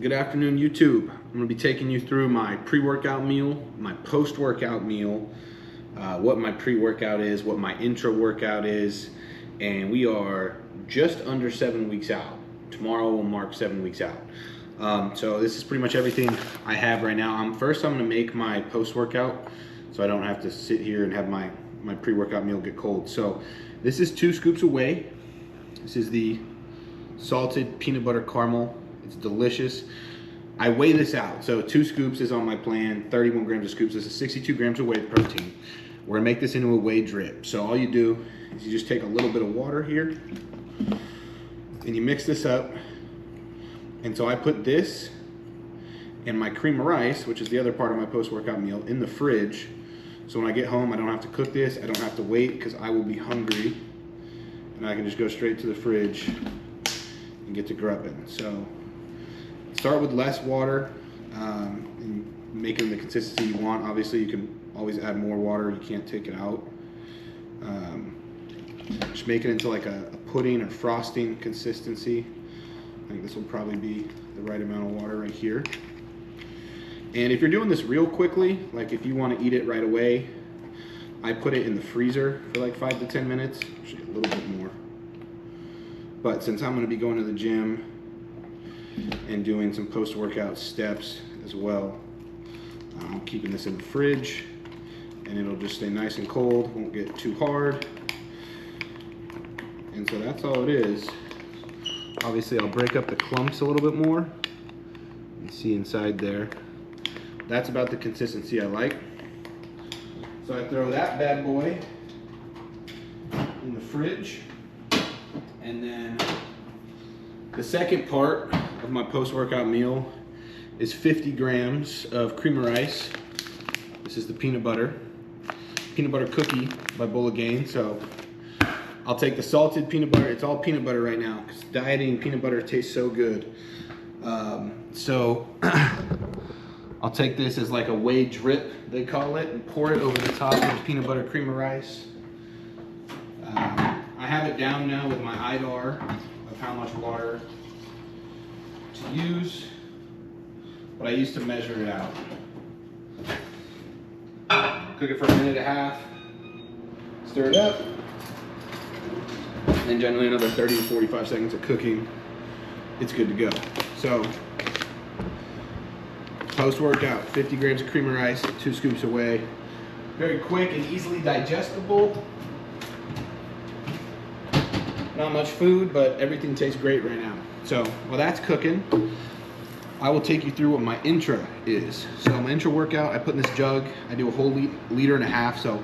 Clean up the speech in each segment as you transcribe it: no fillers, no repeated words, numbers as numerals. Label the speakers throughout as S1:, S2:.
S1: Good afternoon, YouTube. I'm going to be taking you through my pre-workout meal, my post-workout meal, what my pre-workout is, what my intra-workout is, and we are just under 7 weeks out. Tomorrow will mark 7 weeks out. So this is pretty much everything I have right now. First, I'm going to make my post-workout so I don't have to sit here and have my pre-workout meal get cold. So this is 2 scoops of whey. This is the salted peanut butter caramel. It's delicious. I weigh this out. So 2 scoops is on my plan, 31 grams of scoops. This is 62 grams of whey protein. We're gonna make this into a whey drip. So all you do is you just take a little bit of water here and you mix this up. And so I put this and my cream of rice, which is the other part of my post-workout meal, in the fridge. So when I get home, I don't have to cook this. I don't have to wait because I will be hungry. And I can just go straight to the fridge and get to grubbing. So start with less water and make it in the consistency you want. Obviously, you can always add more water. You can't take it out. Just make it into like a pudding or frosting consistency. I think this will probably be the right amount of water right here. And if you're doing this real quickly, like if you want to eat it right away, I put it in the freezer for like 5 to 10 minutes, actually a little bit more. But since I'm going to be going to the gym and doing some post-workout steps as well, I'm keeping this in the fridge and it'll just stay nice and cold, won't get too hard. And so that's all it is. Obviously I'll break up the clumps a little bit more. You see inside there. That's about the consistency I like. So I throw that bad boy in the fridge. And then the second part of my post-workout meal is 50 grams of cream of rice. This is the peanut butter cookie by Gain. So I'll take the salted peanut butter. It's all peanut butter right now because dieting peanut butter tastes so good. So I'll take this as like a whey drip, they call it, and pour it over the top of the peanut butter cream of rice. I have it down now with my IDAR of how much water to use, but I used to measure it out. Cook it for a minute and a half, stir it up, and generally another 30 to 45 seconds of cooking, it's good to go. So, post-workout, 50 grams of cream of rice, 2 scoops of whey. Very quick and easily digestible. Not much food, but everything tastes great right now. So while that's cooking, I will take you through what my intra is. So my intra workout, I put in this jug. I do a whole liter and a half. So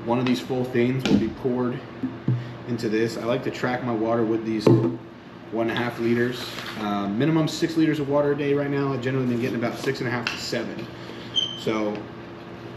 S1: one of these full things will be poured into this. I like to track my water with these 1.5 liters. Minimum 6 liters of water a day right now. I've generally been getting about 6.5 to 7. So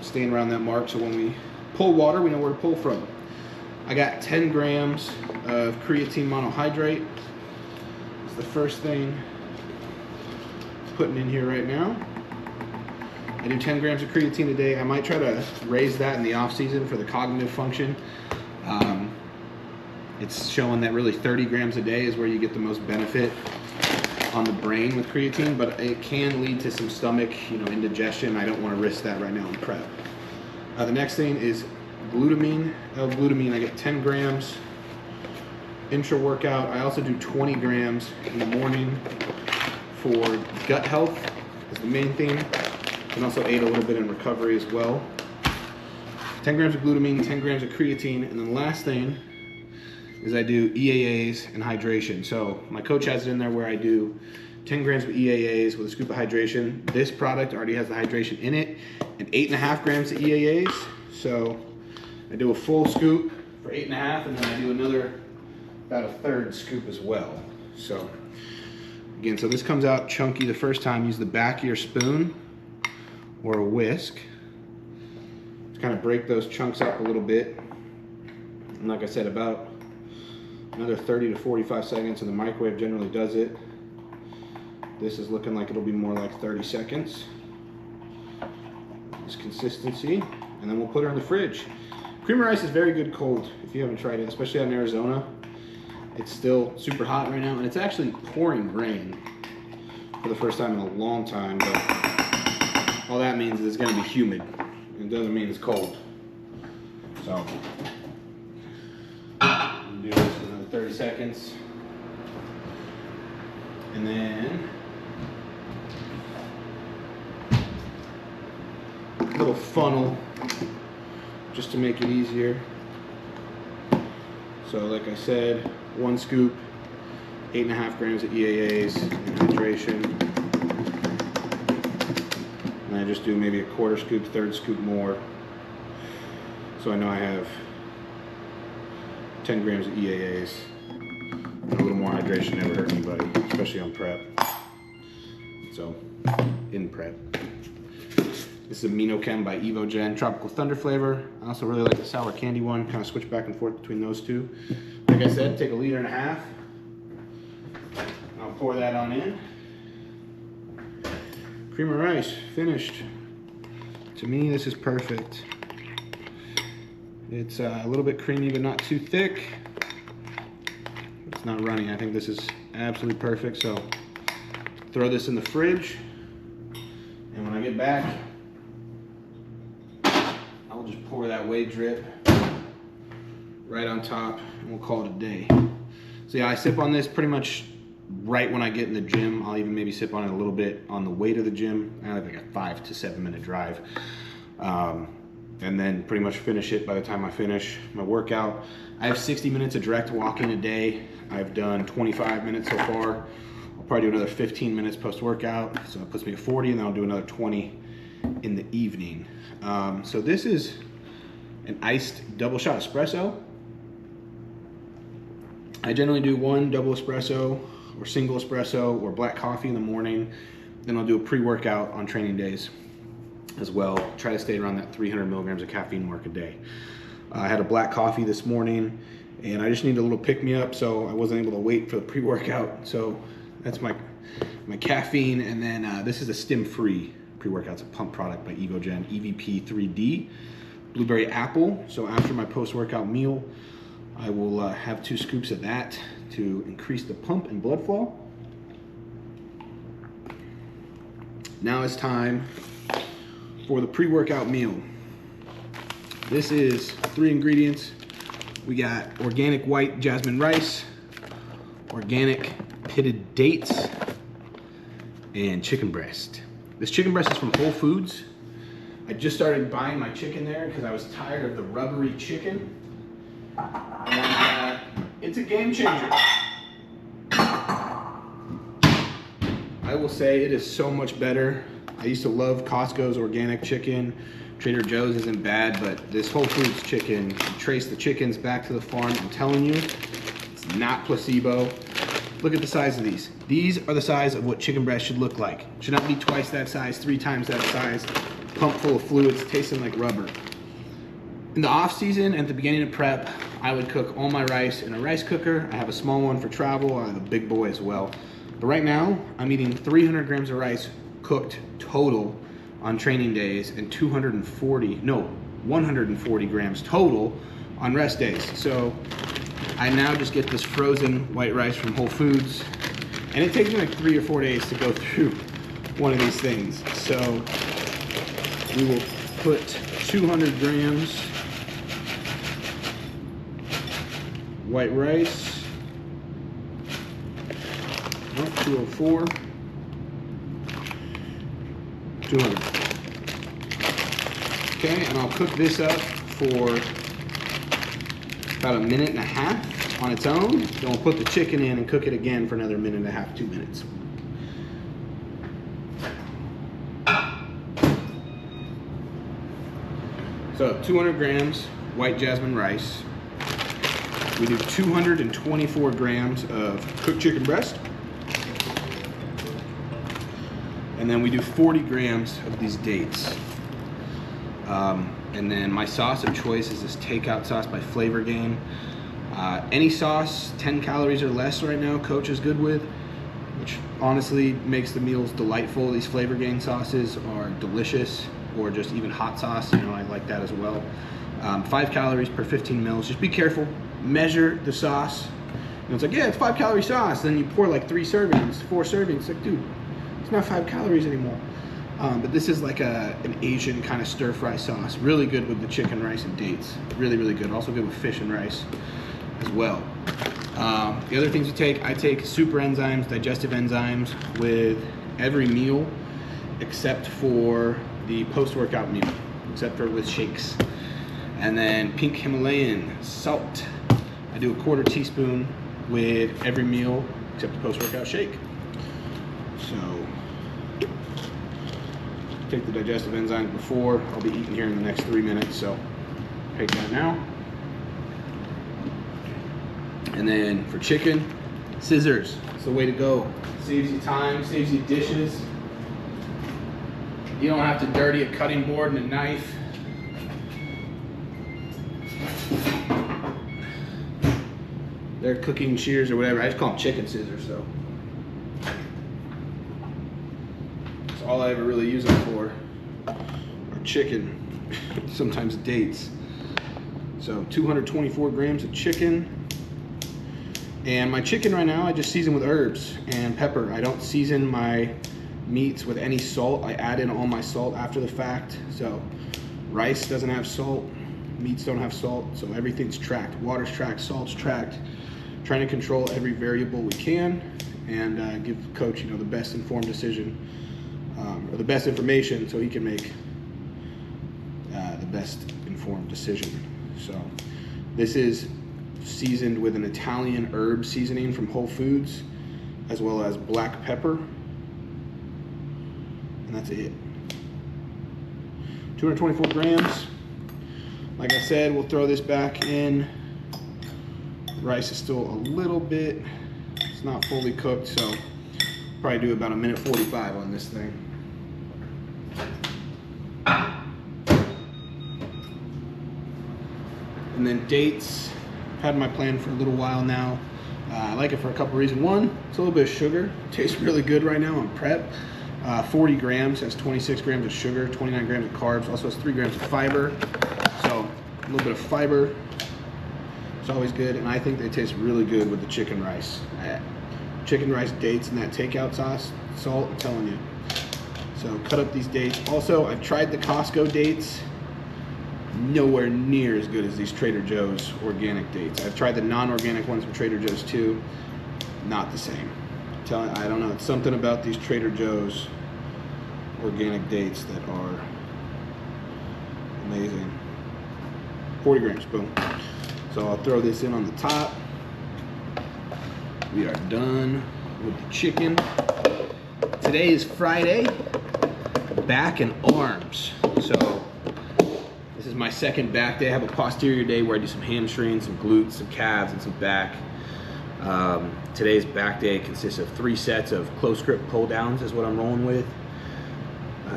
S1: staying around that mark. So when we pull water, we know where to pull from. I got 10 grams of creatine monohydrate. It's the first thing putting in here right now. I do 10 grams of creatine a day. I might try to raise that in the off season for the cognitive function. It's showing that really 30 grams a day is where you get the most benefit on the brain with creatine, but it can lead to some stomach, indigestion. I don't want to risk that right now in prep. The next thing is glutamine. L-glutamine, I get 10 grams intra workout. I also do 20 grams in the morning for gut health is the main thing. And also aid a little bit in recovery as well. 10 grams of glutamine, 10 grams of creatine, and then the last thing is I do EAAs and hydration. So my coach has it in there where I do 10 grams of EAAs with a scoop of hydration. This product already has the hydration in it, and 8.5 grams of EAAs. So I do a full scoop for 8.5, and then I do another about a third scoop as well. So again, so this comes out chunky the first time. Use the back of your spoon or a whisk to kind of break those chunks up a little bit. And like I said, about another 30 to 45 seconds, and the microwave generally does it. This is looking like it'll be more like 30 seconds. This consistency, and then we'll put her in the fridge. Cream of rice is very good cold if you haven't tried it, especially out in Arizona. It's still super hot right now, and it's actually pouring rain for the first time in a long time, but all that means is it's gonna be humid. It doesn't mean it's cold. So, do this for another 30 seconds. And then, a little funnel, just to make it easier. So like I said, 1 scoop, 8.5 grams of EAAs and hydration. And I just do maybe a 1/4 scoop, 1/3 scoop more. So I know I have 10 grams of EAAs. A little more hydration never hurt anybody, especially on prep. So, in prep. This is AminoKem by Evogen, Tropical Thunder flavor. I also really like the sour candy one, kind of switch back and forth between those two. Like I said, take 1.5 liters. I'll pour that on in. Cream of rice, finished. To me, this is perfect. It's a little bit creamy, but not too thick. It's not runny. I think this is absolutely perfect. So throw this in the fridge, and when I get back, I'll just pour that Whey drip right on top, and we'll call it a day. So yeah, I sip on this pretty much right when I get in the gym. I'll even maybe sip on it a little bit on the way to the gym. I have like a 5 to 7 minute drive. And then pretty much finish it by the time I finish my workout. I have 60 minutes of direct walking a day. I've done 25 minutes so far. I'll probably do another 15 minutes post-workout. So it puts me at 40, and then I'll do another 20 in the evening. So this is an iced double shot espresso. I generally do 1 double espresso or single espresso or black coffee in the morning. Then I'll do a pre-workout on training days as well. Try to stay around that 300 milligrams of caffeine mark a day. I had a black coffee this morning, and I just needed a little pick-me-up, so I wasn't able to wait for the pre-workout. So that's my caffeine, and then this is a stim-free pre-workout. It's a pump product by Evogen, EVP 3D, blueberry apple. So after my post-workout meal, I will have 2 scoops of that to increase the pump and blood flow. Now it's time for the pre-workout meal. This is 3 ingredients. We got organic white jasmine rice, organic pitted dates, and chicken breast. This chicken breast is from Whole Foods. I just started buying my chicken there because I was tired of the rubbery chicken. And it's a game changer. I will say it is so much better. I used to love Costco's organic chicken. Trader Joe's isn't bad, but this Whole Foods chicken, you trace the chickens back to the farm. I'm telling you, it's not placebo. Look at the size of these. These are the size of what chicken breast should look like. Should not be twice that size, 3 times that size, pumped full of fluids, tasting like rubber. In the off season, at the beginning of prep, I would cook all my rice in a rice cooker. I have a small one for travel. I have a big boy as well. But right now, I'm eating 300 grams of rice cooked total on training days, and 140 grams total on rest days. So I now just get this frozen white rice from Whole Foods, and it takes me like 3 or 4 days to go through one of these things. So we will put 200 grams white rice, 204, 200. Okay, and I'll cook this up for about 1.5 minutes on its own. Then we'll put the chicken in and cook it again for another 1.5 minutes, 2 minutes. So 200 grams white jasmine rice. We do 224 grams of cooked chicken breast. And then we do 40 grams of these dates. And then my sauce of choice is this takeout sauce by Flavor Game. Any sauce, 10 calories or less right now, Coach is good with, which honestly makes the meals delightful. These Flavor Game sauces are delicious, or just even hot sauce, I like that as well. 5 calories per 15 mils. Just be careful, measure the sauce. It's like, yeah, it's 5 calorie sauce. Then you pour like 3 servings, 4 servings. It's like, dude, It's not 5 calories anymore. But this is like an Asian kind of stir fry sauce. Really good with the chicken, rice, and dates. Really, really good. Also good with fish and rice as well. The other things I take super enzymes, digestive enzymes with every meal except for the post-workout meal, except for with shakes. And then pink Himalayan salt. I do a 1/4 teaspoon with every meal except the post-workout shake. So take the digestive enzymes before. I'll be eating here in the next 3 minutes, so take that now. And then for chicken, scissors. It's the way to go. Saves you time, saves you dishes. You don't have to dirty a cutting board and a knife. They're cooking shears or whatever. I just call them chicken scissors, so. That's all I ever really use them for. Or chicken, sometimes dates. So 224 grams of chicken. And my chicken right now, I just season with herbs and pepper. I don't season my meats with any salt. I add in all my salt after the fact. So rice doesn't have salt, meats don't have salt, so everything's tracked. Water's tracked, salt's tracked. Trying to control every variable we can and give coach, the best informed decision or the best information so he can make the best informed decision. So this is seasoned with an Italian herb seasoning from Whole Foods, as well as black pepper, and that's it. 224 grams. Like I said, we'll throw this back in. Rice is still a little bit, it's not fully cooked, so probably do about 1:45 on this thing. And then dates. Had my plan for a little while now. I like it for a couple reasons. One, it's a little bit of sugar. Tastes really good right now on prep. 40 grams, has 26 grams of sugar, 29 grams of carbs, also has 3 grams of fiber. So a little bit of fiber. It's always good, and I think they taste really good with the chicken rice. Chicken rice dates and that takeout sauce, salt, I'm telling you. So cut up these dates. Also, I've tried the Costco dates. Nowhere near as good as these Trader Joe's organic dates. I've tried the non-organic ones from Trader Joe's too. Not the same. I don't know, it's something about these Trader Joe's organic dates that are amazing. 40 grams, boom. So I'll throw this in on the top. We are done with the chicken. Today is Friday, back and arms. So this is my second back day. I have a posterior day where I do some hamstrings, some glutes, some calves, and some back. Today's back day consists of 3 sets of close grip pull downs is what I'm rolling with.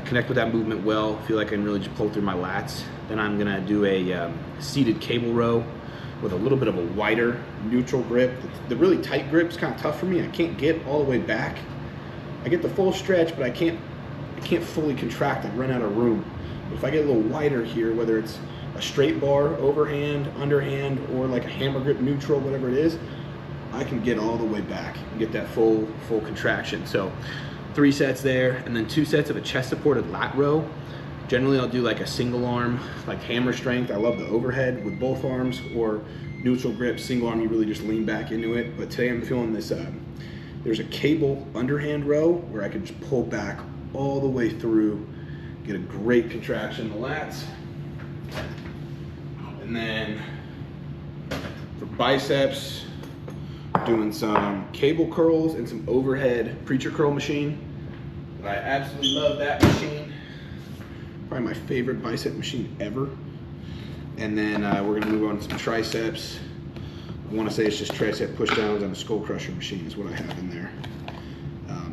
S1: Connect with that movement well. Feel like I can really just pull through my lats. Then I'm gonna do a seated cable row with a little bit of a wider neutral grip. The really tight grip is kind of tough for me. I can't get all the way back. I get the full stretch, but I can't fully contract. I run out of room. But if I get a little wider here, whether it's a straight bar, overhand, underhand, or like a hammer grip neutral, whatever it is, I can get all the way back and get that full contraction. So 3 sets there, and then 2 sets of a chest supported lat row. Generally I'll do like a single arm, like hammer strength. I love the overhead with both arms, or neutral grip, single arm, you really just lean back into it. But today I'm feeling this, there's a cable underhand row where I can just pull back all the way through, get a great contraction in the lats. And then for biceps, doing some cable curls and some overhead preacher curl machine. I absolutely love that machine. Probably my favorite bicep machine ever. And then we're gonna move on to some triceps. I wanna say it's just tricep push downs and a skull crusher machine is what I have in there.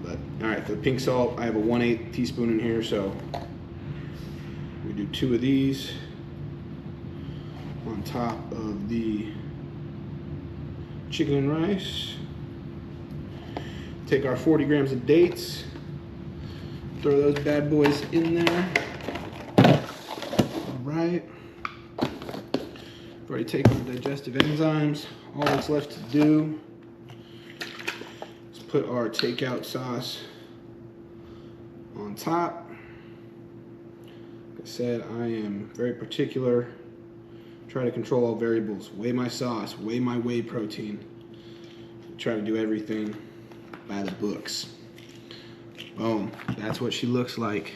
S1: But all right, for the pink salt, I have a 1/8 teaspoon in here, so we do 2 of these on top of the chicken and rice. Take our 40 grams of dates, throw those bad boys in there. All right. I've already taken the digestive enzymes. All that's left to do is put our takeout sauce on top. Like I said, I am very particular. Try to control all variables. Weigh my sauce, weigh my whey protein. Try to do everything by the books. Boom, that's what she looks like.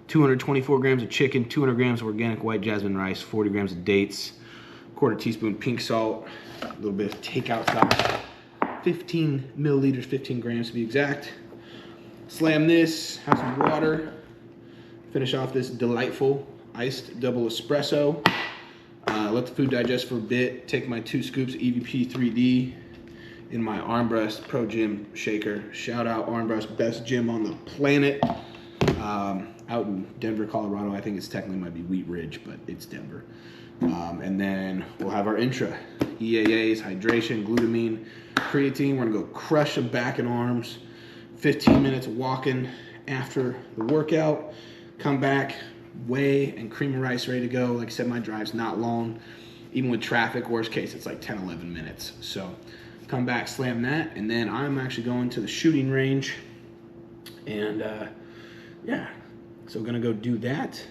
S1: 224 grams of chicken, 200 grams of organic white jasmine rice, 40 grams of dates, quarter teaspoon pink salt, a little bit of takeout sauce, 15 milliliters, 15 grams to be exact. Slam this, have some water, finish off this delightful iced double espresso. Let the food digest for a bit. Take my 2 scoops of EVP 3D in my Armbrust Pro Gym shaker. Shout out Armbrust, best gym on the planet. Out in Denver, Colorado. I think it's technically might be Wheat Ridge, but it's Denver. And then we'll have our Intra, EAAs, hydration, glutamine, creatine. We're gonna go crush some back and arms. 15 minutes of walking after the workout. Come back, whey and cream of rice ready to go. Like I said, my drive's not long. Even with traffic, worst case, it's like 10, 11 minutes. So come back, slam that, and then I'm actually going to the shooting range. And yeah, so gonna go do that.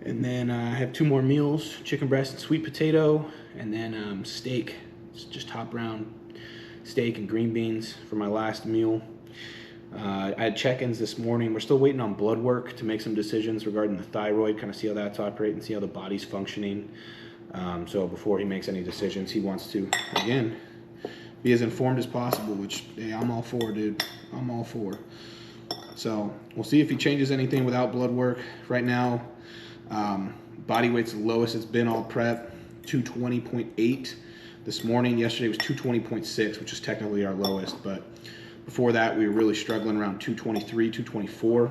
S1: And then I have 2 more meals, chicken breast and sweet potato, and then steak. It's just top round steak and green beans for my last meal. I had check-ins this morning. We're still waiting on blood work to make some decisions regarding the thyroid, kind of see how that's operating, see how the body's functioning. So before he makes any decisions, he wants to, again, be as informed as possible, which, hey, I'm all for, dude. I'm all for. So we'll see if he changes anything without blood work. Right now, body weight's the lowest it's been all prep, 220.8 this morning. Yesterday was 220.6, which is technically our lowest, but before that, we were really struggling around 223, 224.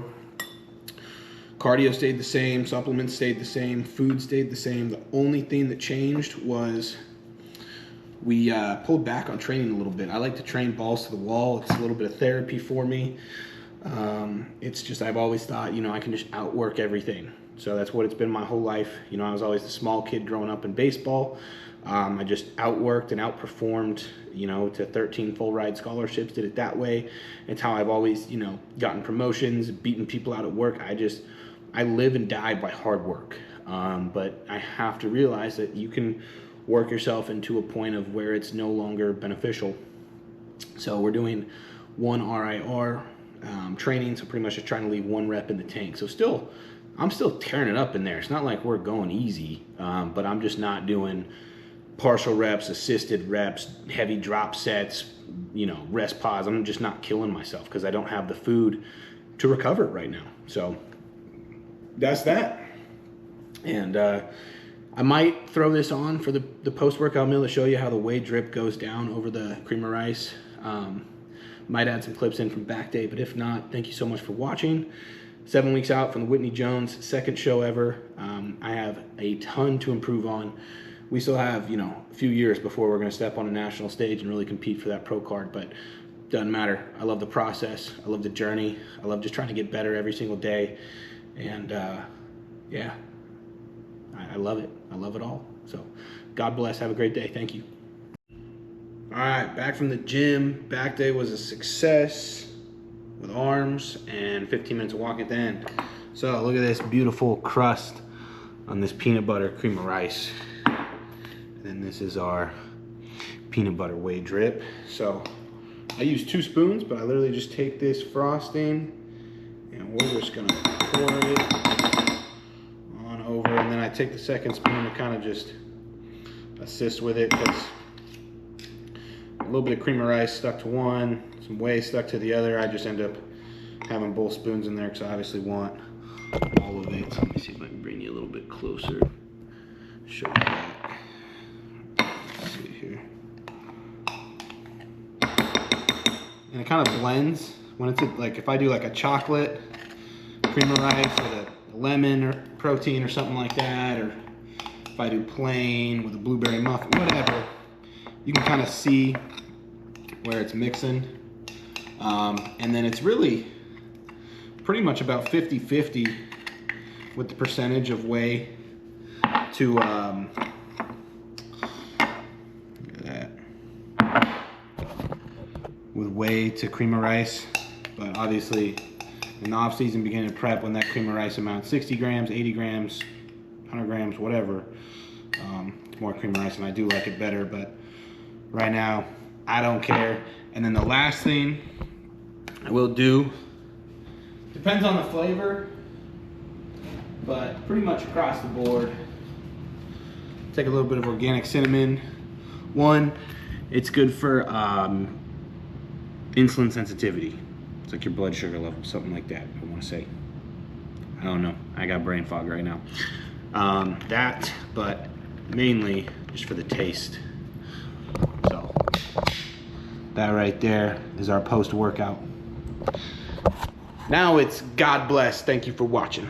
S1: Cardio stayed the same, supplements stayed the same, food stayed the same. The only thing that changed was we pulled back on training a little bit. I like to train balls to the wall. It's a little bit of therapy for me. It's just, I've always thought, you know, I can just outwork everything. So that's what it's been my whole life. You know, I was always the small kid growing up in baseball. I just outworked and outperformed, you know, to 13 full ride scholarships, did it that way. It's how I've always, you know, gotten promotions, beaten people out at work. I live and die by hard work. But I have to realize that you can work yourself into a point of where it's no longer beneficial. So we're doing 1 RIR training, so pretty much just trying to leave 1 rep in the tank. So I'm still tearing it up in there. It's not like we're going easy, but I'm just not doing partial reps, assisted reps, heavy drop sets, you know, rest pause. I'm just not killing myself because I don't have the food to recover right now. So that's that. And I might throw this on for the post-workout meal to show you how the whey drip goes down over the cream of rice. Might add some clips in from back day, but if not, thank you so much for watching. 7 weeks out from the Whitney Jones, 2nd show ever. I have a ton to improve on. We still have, you know, a few years before we're going to step on a national stage and really compete for that pro card, but doesn't matter. I love the process. I love the journey. I love just trying to get better every single day. And yeah, I love it. I love it all. So God bless. Have a great day. Thank you. All right, back from the gym. Back day was a success with arms and 15 minutes of walk at the end. So look at this beautiful crust on this peanut butter cream of rice. And this is our peanut butter whey drip. So I use 2 spoons, but I literally just take this frosting and we're just gonna pour it on over. And then I take the 2nd spoon to kind of just assist with it, because a little bit of cream of rice stuck to one, some whey stuck to the other. I just end up having both spoons in there because I obviously want all of it. So let me see if I can bring you a little bit closer. Show you that. Let's see here. And it kind of blends when it's like, if I do like a chocolate cream of rice with a lemon or protein or something like that, or if I do plain with a blueberry muffin, whatever, you can kind of see where it's mixing. And then it's really pretty much about 50-50 with the percentage of whey to look at that, with whey to cream of rice. But obviously in the off season, beginning of prep, when that cream of rice amount, 60 grams, 80 grams, 100 grams, whatever. More cream of rice, and I do like it better, but right now, I don't care. And then the last thing I will do, depends on the flavor, but pretty much across the board, take a little bit of organic cinnamon. One, it's good for insulin sensitivity. It's like your blood sugar level, something like that, I want to say. I don't know, I got brain fog right now. That, but mainly just for the taste. So that right there is our post-workout. Now it's God bless. Thank you for watching.